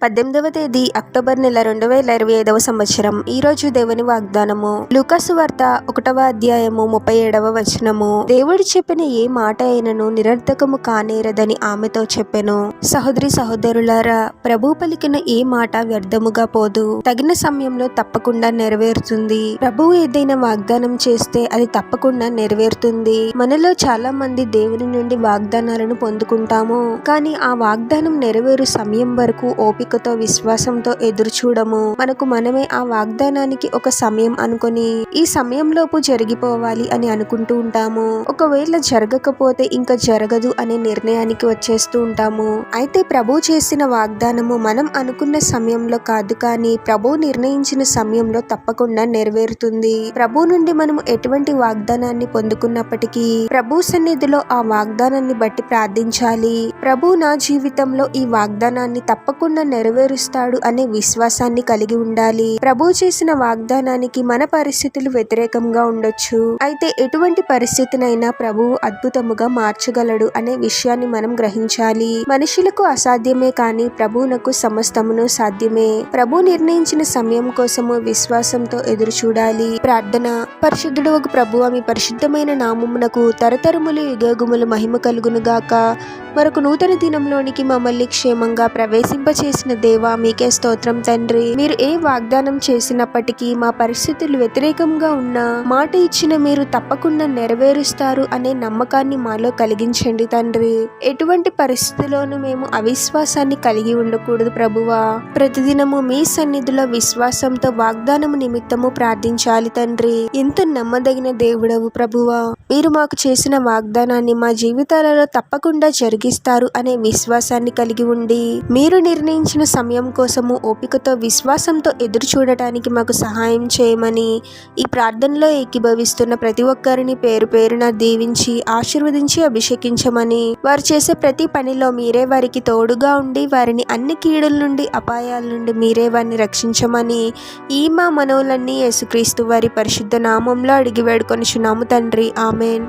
18వ తేదీ అక్టోబర్ నెల 2025వ సంవత్సరం. ఈరోజు దేవుని వాగ్దానము లూకాసు వార్త 1వ అధ్యాయము 37వ వచనము. దేవుడు చెప్పిన ఏ మాట అయినను నిరర్థకము కానేరదని ఆమెతో చెప్పెను. సహోదరి సహోదరులారా, ప్రభు పలికిన ఏ మాట వ్యర్థముగా పోదు, తగిన సమయంలో తప్పకుండా నెరవేరుతుంది. ప్రభువు ఏదైనా వాగ్దానం చేస్తే అది తప్పకుండా నెరవేరుతుంది. మనలో చాలా మంది దేవుని నుండి వాగ్దానాలను పొందుకుంటాము, కానీ ఆ వాగ్దానం నెరవేరు సమయం వరకు ఓపికతో విశ్వాసంతో ఎదురు చూడము. మనకు మనమే ఆ వాగ్దానానికి ఒక సమయం అనుకొని ఈ సమయంలోపు జరిగిపోవాలి అని అనుకుంటూ ఉంటాము. ఒకవేళ జరగకపోతే ఇంకా జరగదు అనే నిర్ణయానికి వచ్చేస్తూ ఉంటాము. అయితే ప్రభు చేసిన వాగ్దానము మనం అనుకున్న సమయంలో కాదు, కానీ ప్రభు నిర్ణయించిన సమయంలో తప్పకుండా నెరవేరుతుంది. ప్రభు నుండి మనము ఎటువంటి వాగ్దానాన్ని పొందుకున్నప్పటికీ ప్రభు సన్నిధిలో ఆ వాగ్దానాన్ని బట్టి ప్రార్థించాలి. ప్రభు నా జీవితంలో ఈ వాగ్దానాన్ని తప్పకుండా నెరవేరుస్తాడు అనే విశ్వాసాన్ని కలిగి ఉండాలి. ప్రభు చేసిన వాగ్దానానికి మన పరిస్థితులు వ్యతిరేకంగా ఉండొచ్చు, అయితే ఎటువంటి పరిస్థితినైనా ప్రభువు అద్భుతముగా మార్చగలడు అనే విషయాన్ని మనం గ్రహించాలి. మనుషులకు అసాధ్యమే, కానీ ప్రభువునకు సమస్తమును సాధ్యమే. ప్రభు నిర్ణయించిన సమయం కోసము విశ్వాసంతో ఎదురు చూడాలి. ప్రార్థన. పరిశుద్ధుడు ఒక ప్రభువా, మీ పరిశుద్ధమైన నామమునకు తరతరములు యుగయుగములు మహిమ కలుగును గాక. మరొక నూతన దినంలోనికి మమ్మల్ని క్షేమంగా ప్రవేశింపచేసిన దేవా, మీకే స్తోత్రం తండ్రి. మీరు ఏ వాగ్దానం చేసినప్పటికీ మా పరిస్థితులు వ్యతిరేకంగా ఉన్నా మాట ఇచ్చిన మీరు తప్పకుండా నెరవేరుస్తారు అనే నమ్మకాన్ని మాలో కలిగించండి తండ్రి. ఎటువంటి పరిస్థితిలోనూ మేము అవిశ్వాసాన్ని కలిగి ఉండకూడదు ప్రభువా. ప్రతిదినము మీ సన్నిధిలో విశ్వాసంతో వాగ్దానము నిమిత్తము ప్రార్థించాలి తండ్రి. ఎంతో నమ్మదగిన దేవుడవు ప్రభువా. మీరు మాకు చేసిన వాగ్దానాన్ని మా జీవితాలలో తప్పకుండా జరిగిస్తారు అనే విశ్వాసాన్ని కలిగి ఉండి మీరు నిర్ణయించిన సమయం కోసము ఓపికతో విశ్వాసంతో ఎదురు చూడటానికి మాకు సహాయం చేయమని ఈ ప్రార్థనలో ఏకీభవిస్తున్న ప్రతి ఒక్కరిని పేరు పేరున దీవించి ఆశీర్వదించి అభిషేకించమని, వారు చేసే ప్రతి పనిలో మీరే వారికి తోడుగా ఉండి వారిని అన్ని కీడుల నుండి అపాయాల నుండి మీరే వారిని రక్షించమని ఈ మా మనవులన్నీ యేసుక్రీస్తు వారి పరిశుద్ధ నామంలో అడిగి వేడుకొనుచున్నాము తండ్రి. ఆమెన్.